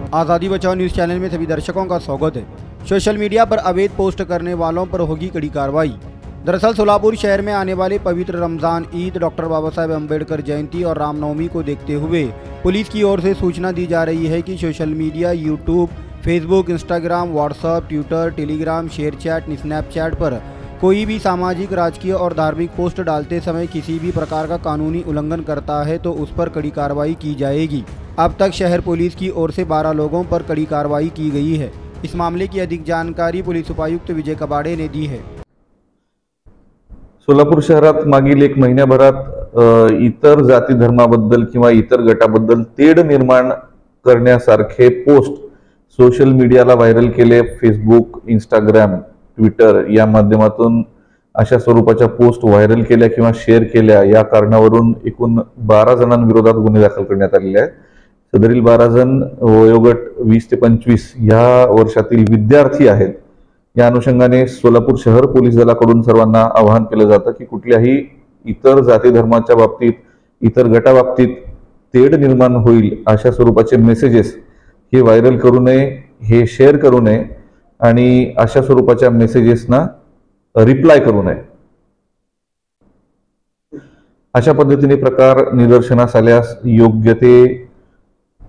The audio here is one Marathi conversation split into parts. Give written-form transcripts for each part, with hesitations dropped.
आज़ादी बचाओ न्यूज़ चैनल में सभी दर्शकों का स्वागत है। सोशल मीडिया पर अवैध पोस्ट करने वालों पर होगी कड़ी कार्रवाई। दरअसल सोलापुर शहर में आने वाले पवित्र रमज़ान ईद, डॉक्टर बाबा साहेब अम्बेडकर जयंती और रामनवमी को देखते हुए पुलिस की ओर से सूचना दी जा रही है कि social media YouTube, Facebook, Instagram, WhatsApp, Twitter, Telegram, ShareChat, Snapchat पर कोई भी सामाजिक, राजकीय और धार्मिक पोस्ट डालते समय किसी भी प्रकार का कानूनी उल्लंघन करता है तो उस पर कड़ी कार्रवाई की जाएगी। अब तक शहर पुलिस की ओर से 12 लोगों पर कड़ी कार्रवाई की गई है। इस मामले की अधिक जानकारी पुलिस उपायुक्त विजय कबाडे ने दी है। सोलापूर शहरात मागील एक महिन्याभरात इतर जाती धर्माबद्दल किंवा इतर गटाबद्दल तेढ निर्माण करण्यासारखे पोस्ट सोशल मीडियाला व्हायरल केले। फेसबुक, इंस्टाग्राम, ट्विटर या माध्यमातून अशा स्वरूपाच्या पोस्ट व्हायरल केल्या किंवा शेअर केल्या या कारणावरून एकूण 12 जणांविरोधात गुन्हे दाखल करण्यात आलेले आहेत। सदरील 12 जण वयोगट 20 ते 25 या वर्षातील विद्यार्थी आहेत। या अनुषंगाने सोलापूर शहर पोलीस दलाकडून सर्वांना आवाहन केलं जातं की कुठल्याही इतर जाती धर्माच्या बाबतीत, इतर गटाबाबतीत तेढ निर्माण होईल अशा स्वरूपाचे मेसेजेस हे व्हायरल करू नये, हे शेअर करू नये आणि अशा स्वरूपाच्या मेसेजेसना रिप्लाय करू नये। अशा पद्धतीने प्रकार निदर्शनास आल्यास योग्य ते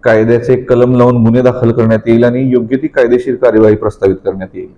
कायद्याचे कलम लावून गुन्हे दाखल करण्यात येईल आणि योग्य ती कायदेशीर कार्यवाही प्रस्तावित करण्यात येईल।